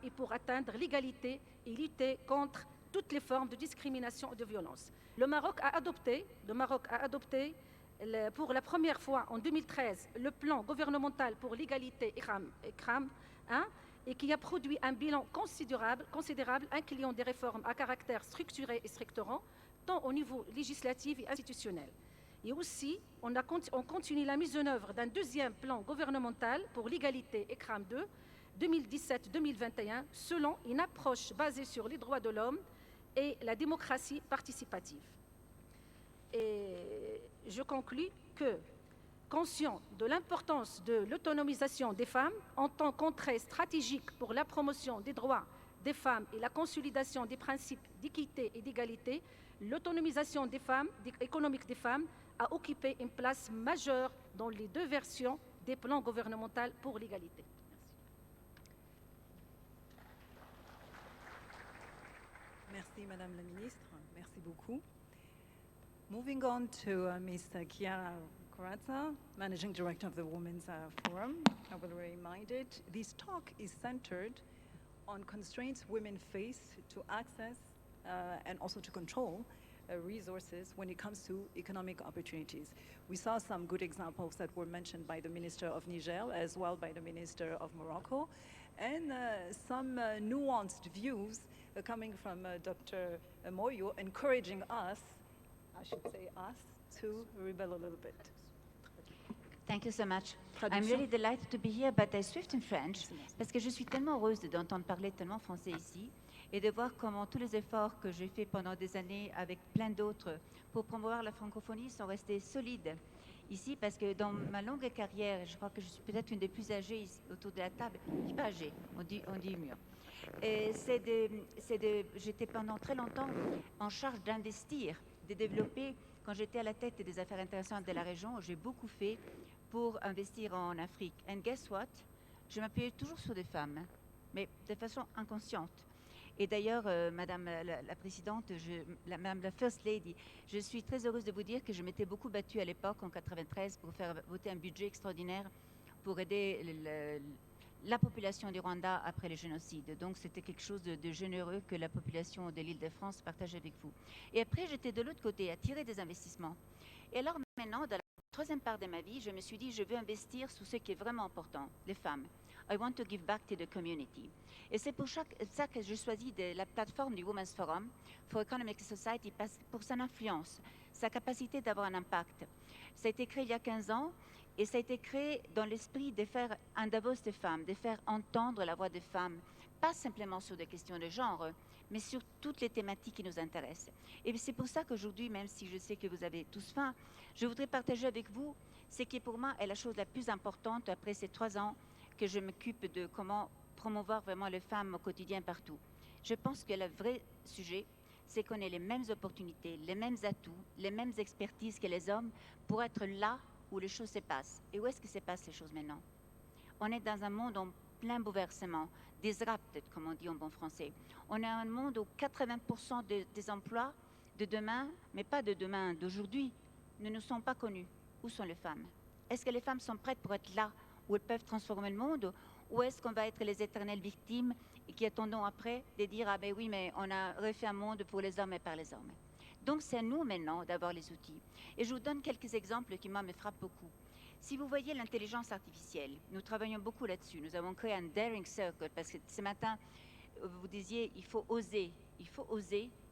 et pour atteindre l'égalité et lutter contre toutes les formes de discrimination et de violence. Le Maroc a adopté pour la première fois en 2013 le plan gouvernemental pour l'égalité ICRAM 1 et qui a produit un bilan considérable incluant des réformes à caractère structuré et structurant, tant au niveau législatif et institutionnel. Et aussi, on continue la mise en œuvre d'un deuxième plan gouvernemental pour l'égalité ICRAM 2 2017-2021 selon une approche basée sur les droits de l'homme et la démocratie participative. Et je conclus que, conscient de l'importance de l'autonomisation des femmes en tant qu'entrée stratégique pour la promotion des droits des femmes et la consolidation des principes d'équité et d'égalité, l'autonomisation économique des femmes a occupé une place majeure dans les deux versions des plans gouvernementaux pour l'égalité. Merci, Madame la Ministre. Merci beaucoup. Moving on to Ms. Chiara Corazza, Managing Director of the Women's Forum. I will remind it, this talk is centered on constraints women face to access and also to control resources when it comes to economic opportunities. We saw some good examples that were mentioned by the Minister of Niger as well by the Minister of Morocco, and some nuanced views coming from Dr. Moyo, encouraging us, I should say us, to rebel a little bit. Thank you so much. I'm really delighted to be here, but I switched in French, parce que je suis tellement heureuse d'entendre parler tellement français ici, et de voir comment tous les efforts que j'ai faits pendant des années avec plein d'autres pour promouvoir la francophonie sont restés solides ici, parce que dans ma longue carrière, je crois que je suis peut-être une des plus âgées ici, autour de la table, je suis pas âgée, on dit mûre. Et j'étais pendant très longtemps en charge d'investir, de développer. Quand j'étais à la tête des affaires internationales de la région, j'ai beaucoup fait pour investir en Afrique. And guess what? Je m'appuyais toujours sur des femmes, mais de façon inconsciente. Et d'ailleurs, Madame la Présidente, Madame la First Lady, je suis très heureuse de vous dire que je m'étais beaucoup battue à l'époque, en 93, pour faire voter un budget extraordinaire pour aider la population du Rwanda après le génocide. Donc, c'était quelque chose de généreux que la population de l'Île-de-France partage avec vous. Et après, j'étais de l'autre côté, à tirer des investissements. Et alors, maintenant, dans la troisième part de ma vie, je me suis dit, je veux investir sur ce qui est vraiment important, les femmes. I want to give back to the community. Et c'est pour ça que j'ai choisi la plateforme du Women's Forum for Economic Society pour son influence, sa capacité d'avoir un impact. Ça a été créé il y a 15 ans et ça a été créé dans l'esprit de faire un Davos des femmes, de faire entendre la voix des femmes, pas simplement sur des questions de genre, mais sur toutes les thématiques qui nous intéressent. Et c'est pour ça qu'aujourd'hui, même si je sais que vous avez tous faim, je voudrais partager avec vous ce qui pour moi est la chose la plus importante après ces 3 ans que je m'occupe de comment promouvoir vraiment les femmes au quotidien partout. Je pense que le vrai sujet, c'est qu'on ait les mêmes opportunités, les mêmes atouts, les mêmes expertises que les hommes pour être là où les choses se passent. Et où est-ce que se passent les choses maintenant? On est dans un monde en plein bouleversement, disrupted, comme on dit en bon français. On est un monde où 80% des emplois de demain, mais pas de demain, d'aujourd'hui, ne nous sont pas connus. Où sont les femmes? Est-ce que les femmes sont prêtes pour être là où elles peuvent transformer le monde? Ou est-ce qu'on va être les éternelles victimes et qui attendons après de dire « Ah ben oui, mais on a refait un monde pour les hommes et par les hommes ». Donc c'est à nous maintenant d'avoir les outils. Et je vous donne quelques exemples qui, moi, me frappent beaucoup. Si vous voyez l'intelligence artificielle, nous travaillons beaucoup là-dessus. Nous avons créé un Daring Circle parce que ce matin, vous disiez il faut oser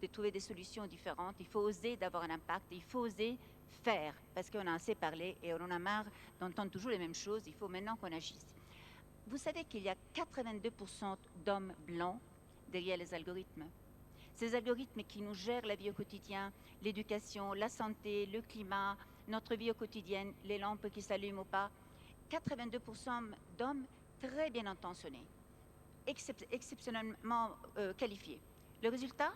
de trouver des solutions différentes, il faut oser d'avoir un impact, il faut oser faire parce qu'on a assez parlé et on en a marre d'entendre toujours les mêmes choses, il faut maintenant qu'on agisse. Vous savez qu'il y a 82% d'hommes blancs derrière les algorithmes. Ces algorithmes qui nous gèrent la vie au quotidien, l'éducation, la santé, le climat, notre vie au quotidien, les lampes qui s'allument ou pas. 82% d'hommes très bien intentionnés, exceptionnellement qualifiés. Le résultat,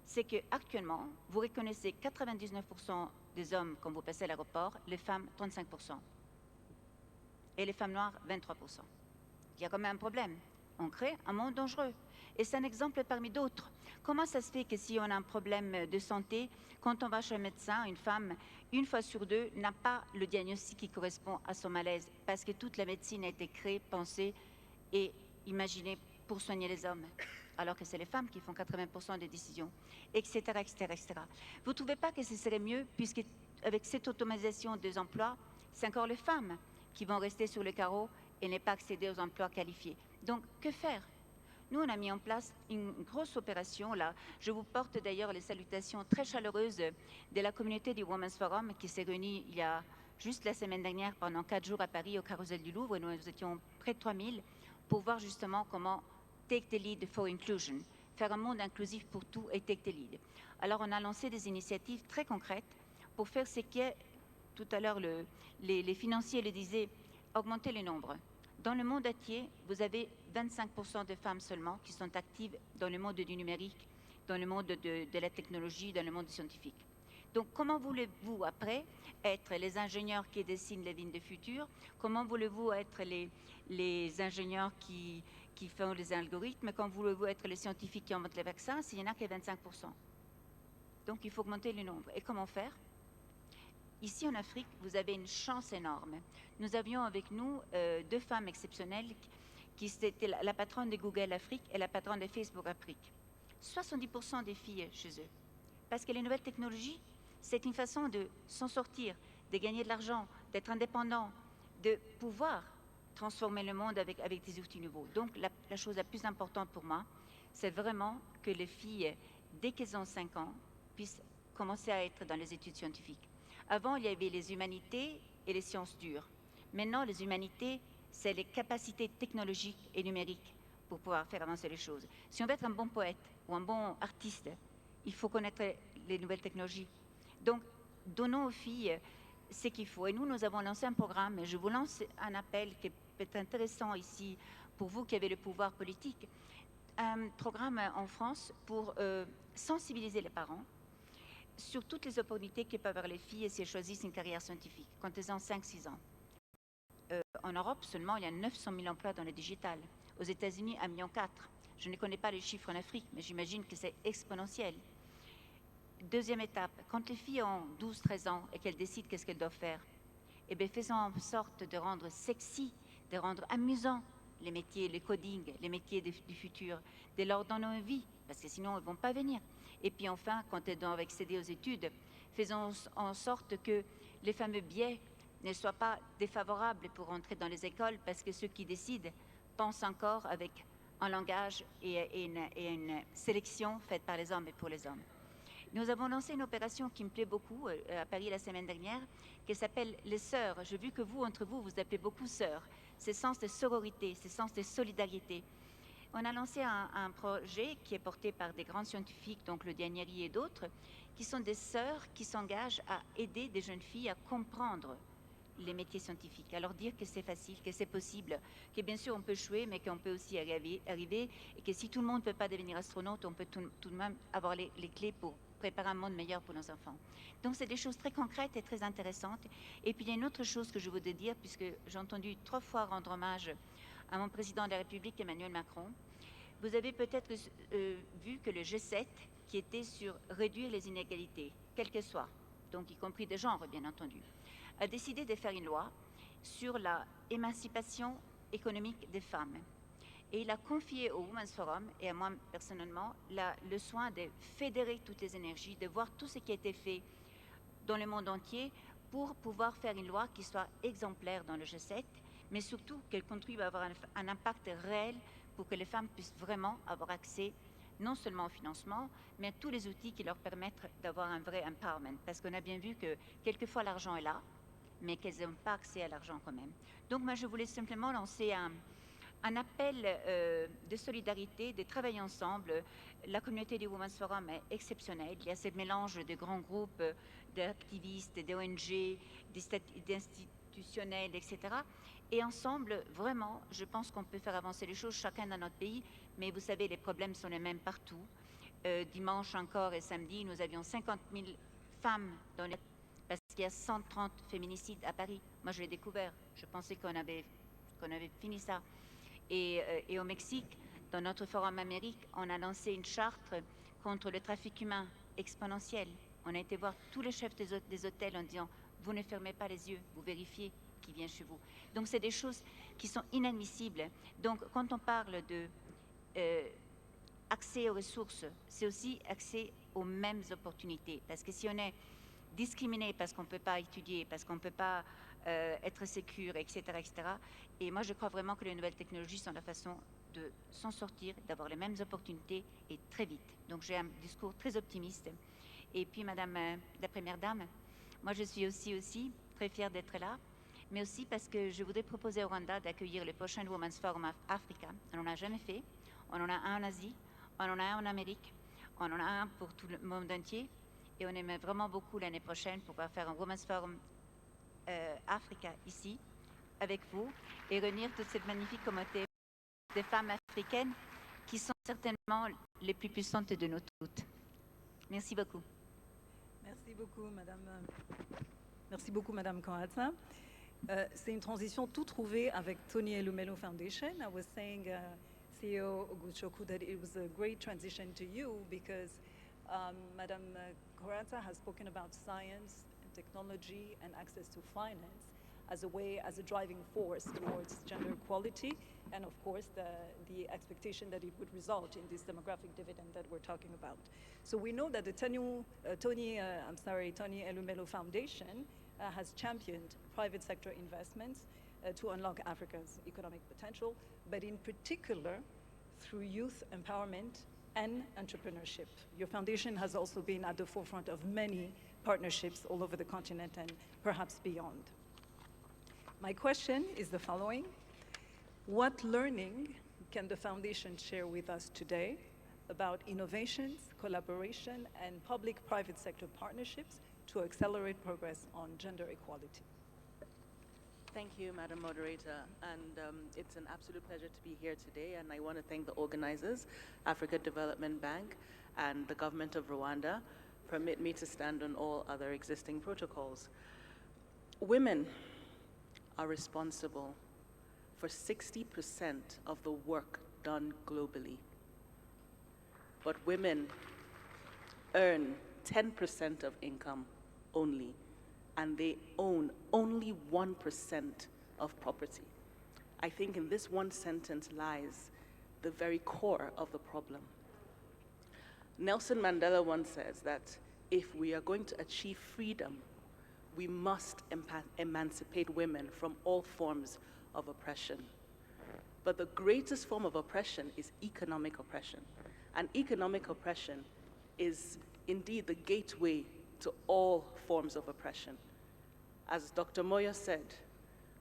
c'est qu'actuellement, vous reconnaissez 99% des hommes quand vous passez à l'aéroport, les femmes 35%. Et les femmes noires, 23%. Il y a quand même un problème. On crée un monde dangereux. Et c'est un exemple parmi d'autres. Comment ça se fait que si on a un problème de santé, quand on va chez un médecin, une femme, 1 fois sur 2, n'a pas le diagnostic qui correspond à son malaise, parce que toute la médecine a été créée, pensée et imaginée pour soigner les hommes, alors que c'est les femmes qui font 80% des décisions, etc., etc., etc. Vous ne trouvez pas que ce serait mieux, puisque avec cette automatisation des emplois, c'est encore les femmes qui vont rester sur le carreau et ne pas accéder aux emplois qualifiés. Donc, que faire? Nous, on a mis en place une grosse opération, là. Je vous porte d'ailleurs les salutations très chaleureuses de la communauté du Women's Forum qui s'est réunie il y a juste la semaine dernière pendant 4 jours à Paris au Carrousel du Louvre. Nous étions près de 3000 pour voir justement comment take the lead for inclusion, faire un monde inclusif pour tout et take the lead. Alors, on a lancé des initiatives très concrètes pour faire ce qui est, tout à l'heure, les financiers le disaient, augmenter le nombre. Dans le monde entier, vous avez 25% de femmes seulement qui sont actives dans le monde du numérique, dans le monde de la technologie, dans le monde scientifique. Donc, comment voulez-vous, après, être les ingénieurs qui dessinent les vignes de futur? Comment voulez-vous être les ingénieurs qui font les algorithmes? Comment voulez-vous être les scientifiques qui inventent les vaccins s'il n'y en a que 25%? Donc, il faut augmenter le nombre. Et comment faire? Ici, en Afrique, vous avez une chance énorme. Nous avions avec nous 2 femmes exceptionnelles qui étaient la patronne de Google Afrique et la patronne de Facebook Afrique. 70% des filles chez eux. Parce que les nouvelles technologies, c'est une façon de s'en sortir, de gagner de l'argent, d'être indépendant, de pouvoir transformer le monde avec des outils nouveaux. Donc, la chose la plus importante pour moi, c'est vraiment que les filles, dès qu'elles ont 5 ans, puissent commencer à être dans les études scientifiques. Avant, il y avait les humanités et les sciences dures. Maintenant, les humanités, c'est les capacités technologiques et numériques pour pouvoir faire avancer les choses. Si on veut être un bon poète ou un bon artiste, il faut connaître les nouvelles technologies. Donc, donnons aux filles ce qu'il faut. Et nous avons lancé un programme, et je vous lance un appel qui peut être intéressant ici pour vous qui avez le pouvoir politique. Un programme en France pour sensibiliser les parents sur toutes les opportunités que peuvent avoir les filles si elles choisissent une carrière scientifique, quand elles ont 5-6 ans. En Europe, seulement, il y a 900 000 emplois dans le digital. Aux États-Unis, 1,4 million. Je ne connais pas les chiffres en Afrique, mais j'imagine que c'est exponentiel. Deuxième étape, quand les filles ont 12-13 ans et qu'elles décident qu'est-ce qu'elles doivent faire, eh bien, faisons en sorte de rendre sexy, de rendre amusant les métiers, le coding, les métiers du futur, de leur donner envie, parce que sinon, elles ne vont pas venir. Et puis enfin, quand elles doivent accéder aux études, faisons en sorte que les fameux biais ne soient pas défavorables pour entrer dans les écoles, parce que ceux qui décident pensent encore avec un langage et une sélection faite par les hommes et pour les hommes. Nous avons lancé une opération qui me plaît beaucoup à Paris la semaine dernière, qui s'appelle les sœurs. J'ai vu que vous, entre vous, vous appelez beaucoup sœurs. Ce sens de sororité, ce sens de solidarité. On a lancé un projet qui est porté par des grands scientifiques, donc le Dianieri et d'autres, qui sont des sœurs qui s'engagent à aider des jeunes filles à comprendre les métiers scientifiques, à leur dire que c'est facile, que c'est possible, que bien sûr on peut échouer, mais qu'on peut aussi arriver, et que si tout le monde ne peut pas devenir astronaute, on peut tout de même avoir les clés pour préparer un monde meilleur pour nos enfants. Donc c'est des choses très concrètes et très intéressantes. Et puis il y a une autre chose que je voudrais dire, puisque j'ai entendu 3 fois rendre hommage à mon président de la République, Emmanuel Macron. Vous avez peut-être vu que le G7, qui était sur réduire les inégalités, quelles qu'elles soient, donc y compris des genres bien entendu, a décidé de faire une loi sur l'émancipation économique des femmes. Et il a confié au Women's Forum et à moi personnellement le soin de fédérer toutes les énergies, de voir tout ce qui a été fait dans le monde entier pour pouvoir faire une loi qui soit exemplaire dans le G7, mais surtout qu'elle contribue à avoir un impact réel pour que les femmes puissent vraiment avoir accès non seulement au financement, mais à tous les outils qui leur permettent d'avoir un vrai empowerment. Parce qu'on a bien vu que quelquefois l'argent est là, mais qu'elles n'ont pas accès à l'argent quand même. Donc moi, je voulais simplement lancer un appel de solidarité, de travailler ensemble. La communauté du Women's Forum est exceptionnelle. Il y a ce mélange de grands groupes, d'activistes, d'ONG, d'institutionnels, etc. Et ensemble, vraiment, je pense qu'on peut faire avancer les choses, chacun dans notre pays. Mais vous savez, les problèmes sont les mêmes partout. Dimanche encore et samedi, nous avions 50 000 femmes dans les... parce qu'il y a 130 féminicides à Paris. Moi, je l'ai découvert. Je pensais qu'on avait fini ça. Et au Mexique, dans notre forum Amérique, on a lancé une charte contre le trafic humain exponentiel. On a été voir tous les chefs des hôtels en disant « Vous ne fermez pas les yeux, vous vérifiez qui vient chez vous ». Donc, c'est des choses qui sont inadmissibles. Donc, quand on parle de accès aux ressources, c'est aussi accès aux mêmes opportunités. Parce que si on est discriminé parce qu'on ne peut pas étudier, parce qu'on ne peut pas être sécure, etc., etc. Et moi, je crois vraiment que les nouvelles technologies sont la façon de s'en sortir, d'avoir les mêmes opportunités et très vite. Donc, j'ai un discours très optimiste. Et puis, Madame la Première Dame, moi, je suis aussi très fière d'être là, mais aussi parce que je voudrais proposer au Rwanda d'accueillir le prochain Women's Forum Africa. On n'en a jamais fait. On en a un en Asie, on en a un en Amérique, on en a un pour tout le monde entier. Et on aimerait vraiment beaucoup l'année prochaine pouvoir faire un Women's Forum Africa ici, avec vous, et réunir toute cette magnifique communauté des femmes africaines qui sont certainement les plus puissantes de nous toutes. Merci beaucoup. Merci beaucoup, Madame. Merci beaucoup, Madame Koratsa. C'est une transition tout trouvée avec Tony Elumelu Foundation. I was saying, CEO Oguchoku, that it was a great transition to you because Madame Koratsa has spoken about science and technology and access to finance as a driving force towards gender equality, and of course the expectation that it would result in this demographic dividend that we're talking about. So we know that the Tony Elumelu Foundation has championed private sector investments to unlock Africa's economic potential, but in particular through youth empowerment and entrepreneurship. Your foundation has also been at the forefront of many partnerships all over the continent and perhaps beyond. My question is the following. What learning can the foundation share with us today about innovations, collaboration, and public-private sector partnerships to accelerate progress on gender equality? Thank you, Madam Moderator, and it's an absolute pleasure to be here today, and I want to thank the organizers, Africa Development Bank and the government of Rwanda. Permit me to stand on all other existing protocols. Women are responsible for 60% of the work done globally, but women earn 10% of income only, and they own only 1% of property. I think in this one sentence lies the very core of the problem. Nelson Mandela once says that if we are going to achieve freedom, we must emancipate women from all forms of oppression. But the greatest form of oppression is economic oppression. And economic oppression is indeed the gateway to all forms of oppression. As Dr. Moyo said,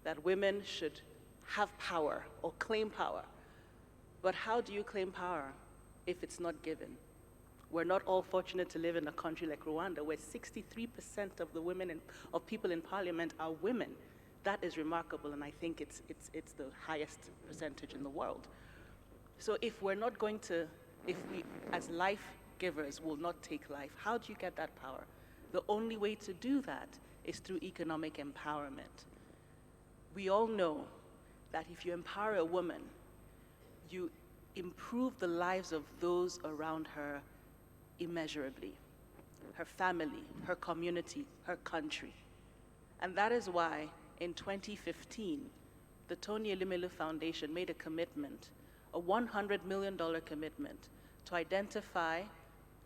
that women should have power or claim power. But how do you claim power if it's not given? We're not all fortunate to live in a country like Rwanda, where 63% of the of people in parliament are women. That is remarkable, and I think it's the highest percentage in the world. So if we're not going to, if we as life givers will not take life, how do you get that power? The only way to do that is through economic empowerment. We all know that if you empower a woman, you improve the lives of those around her immeasurably, her family, her community, her country. And that is why in 2015, the Tony Elumelu Foundation made a commitment, a $100 million commitment to identify,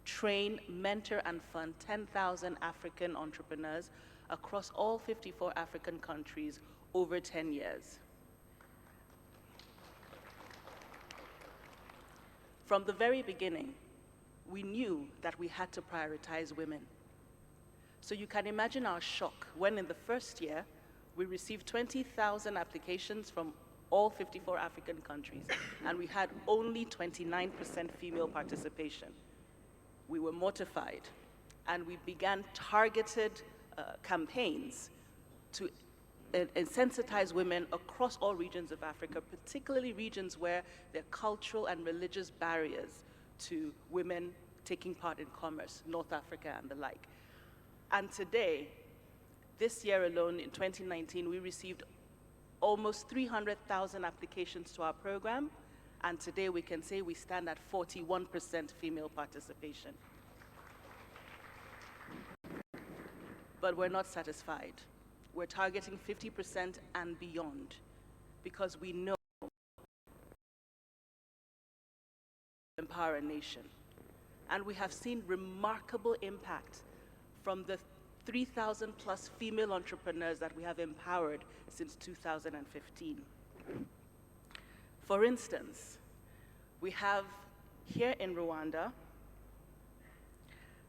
train, mentor, and fund 10,000 African entrepreneurs across all 54 African countries over 10 years. From the very beginning, we knew that we had to prioritize women. So you can imagine our shock when in the first year, we received 20,000 applications from all 54 African countries, and we had only 29% female participation. We were mortified, and we began targeted campaigns to sensitize women across all regions of Africa, particularly regions where there are cultural and religious barriers to women taking part in commerce, North Africa and the like. And today, this year alone, in 2019, we received almost 300,000 applications to our program, and today we can say we stand at 41% female participation. But we're not satisfied. We're targeting 50% and beyond, because we know empower a nation. And we have seen remarkable impact from the 3,000 plus female entrepreneurs that we have empowered since 2015. For instance, we have here in Rwanda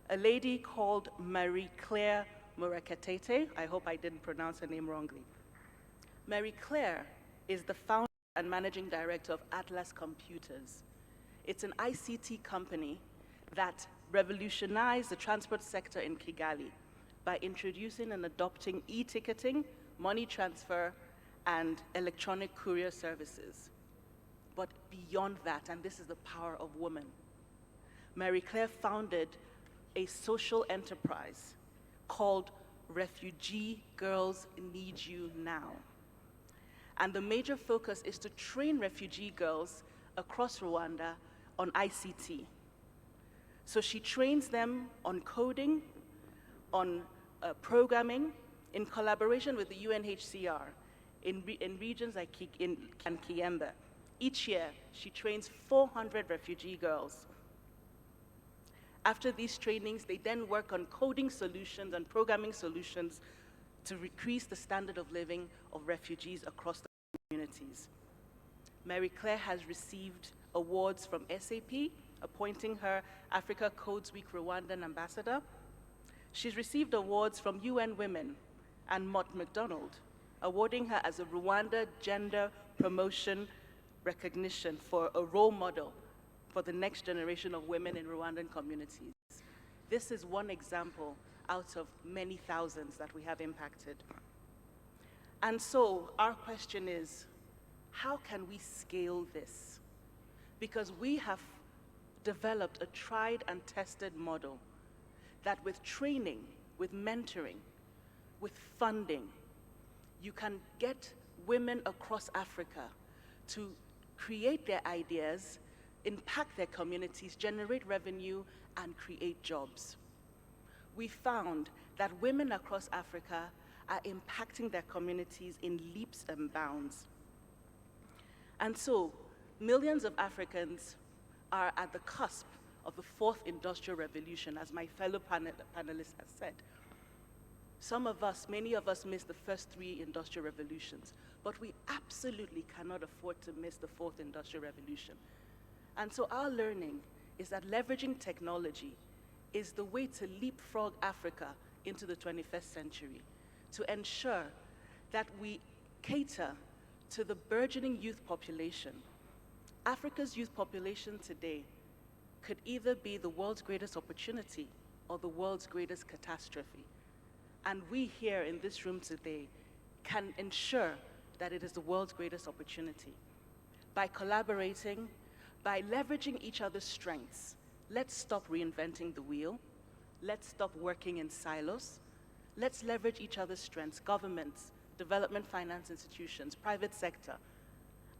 a lady called Marie-Claire Murekatete. I hope I didn't pronounce her name wrongly. Marie-Claire is the founder and managing director of Atlas Computers. It's an ICT company that revolutionized the transport sector in Kigali by introducing and adopting e-ticketing, money transfer, and electronic courier services. But beyond that, and this is the power of women, Marie-Claire founded a social enterprise called Refugee Girls Need You Now. And the major focus is to train refugee girls across Rwanda on ICT. So she trains them on coding, on programming, in collaboration with the UNHCR in regions like Kiembe. Each year, she trains 400 refugee girls. After these trainings, they then work on coding solutions and programming solutions to increase the standard of living of refugees across the communities. Marie-Claire has received awards from SAP, appointing her Africa Codes Week Rwandan ambassador. She's received awards from UN Women and Mott MacDonald, awarding her as a Rwanda Gender Promotion Recognition for a role model for the next generation of women in Rwandan communities. This is one example out of many thousands that we have impacted. And so our question is, how can we scale this? Because we have developed a tried and tested model that with training, with mentoring, with funding, you can get women across Africa to create their ideas, impact their communities, generate revenue, and create jobs. We found that women across Africa are impacting their communities in leaps and bounds. And so, millions of Africans are at the cusp of the fourth industrial revolution, as my fellow panelists have said. Some of us, many of us missed the first three industrial revolutions, but we absolutely cannot afford to miss the fourth industrial revolution. And so our learning is that leveraging technology is the way to leapfrog Africa into the 21st century, to ensure that we cater to the burgeoning youth population. Africa's youth population today could either be the world's greatest opportunity or the world's greatest catastrophe. And we here in this room today can ensure that it is the world's greatest opportunity. By collaborating, by leveraging each other's strengths, let's stop reinventing the wheel. Let's stop working in silos. Let's leverage each other's strengths, governments, development finance institutions, private sector,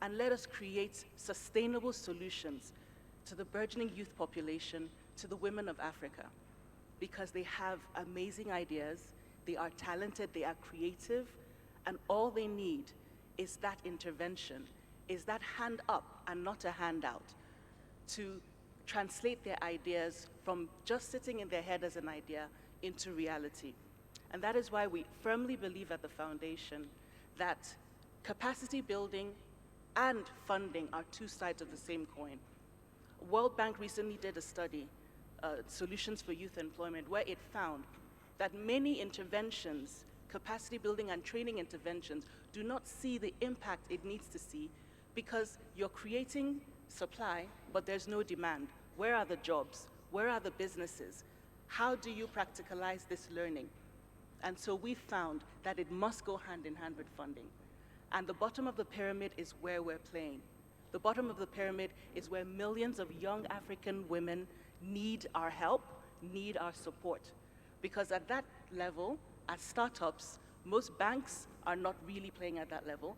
and let us create sustainable solutions to the burgeoning youth population, to the women of Africa, because they have amazing ideas, they are talented, they are creative, and all they need is that intervention, is that hand up and not a handout, to translate their ideas from just sitting in their head as an idea into reality. And that is why we firmly believe at the Foundation that capacity building and funding are two sides of the same coin. World Bank recently did a study, Solutions for Youth Employment, where it found that many interventions, capacity building and training interventions, do not see the impact it needs to see because you're creating supply, but there's no demand. Where are the jobs? Where are the businesses? How do you practicalize this learning? And so we found that it must go hand in hand with funding. And the bottom of the pyramid is where we're playing. The bottom of the pyramid is where millions of young African women need our help, need our support. Because at that level, as startups, most banks are not really playing at that level.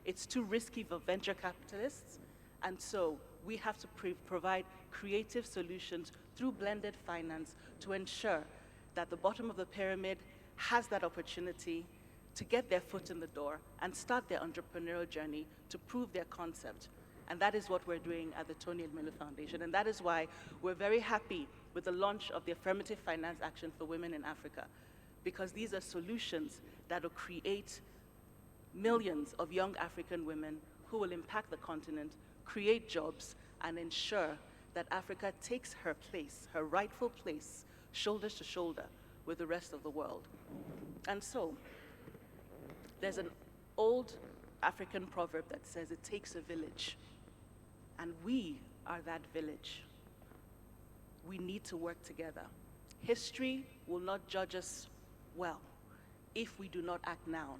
It's too risky for venture capitalists. And so we have to provide creative solutions through blended finance to ensure that the bottom of the pyramid has that opportunity to get their foot in the door and start their entrepreneurial journey to prove their concept. And that is what we're doing at the Tony and Miller Foundation. And that is why we're very happy with the launch of the Affirmative Finance Action for Women in Africa, because these are solutions that will create millions of young African women who will impact the continent, create jobs, and ensure that Africa takes her place, her rightful place, shoulders to shoulder with the rest of the world. And so, there's an old African proverb that says it takes a village, and we are that village. We need to work together. History will not judge us well if we do not act now.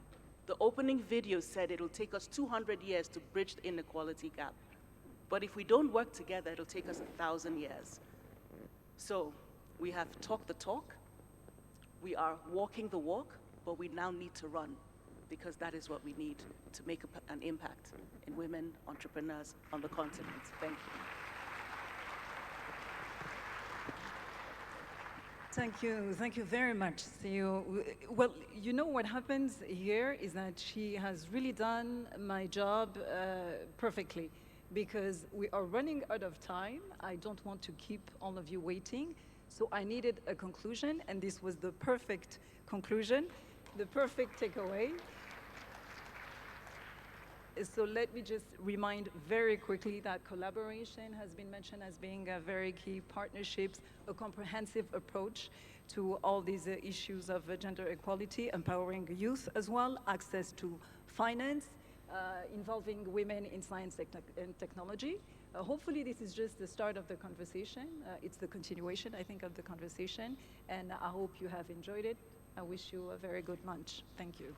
The opening video said it'll take us 200 years to bridge the inequality gap. But if we don't work together, it'll take us 1,000 years. So we have talked the talk, we are walking the walk, but we now need to run, because that is what we need to make an impact in women entrepreneurs on the continent. Thank you. Thank you very much, CEO. Well, you know what happens here is that she has really done my job perfectly, because we are running out of time. I don't want to keep all of you waiting, so I needed a conclusion, and this was the perfect conclusion, the perfect takeaway. So let me just remind very quickly that collaboration has been mentioned as being a very key, partnerships, a comprehensive approach to all these issues of gender equality, empowering youth as well, access to finance, involving women in science and technology. Hopefully this is just the start of the conversation. It's the continuation, I think, of the conversation, and I hope you have enjoyed it. I wish you a very good lunch. Thank you.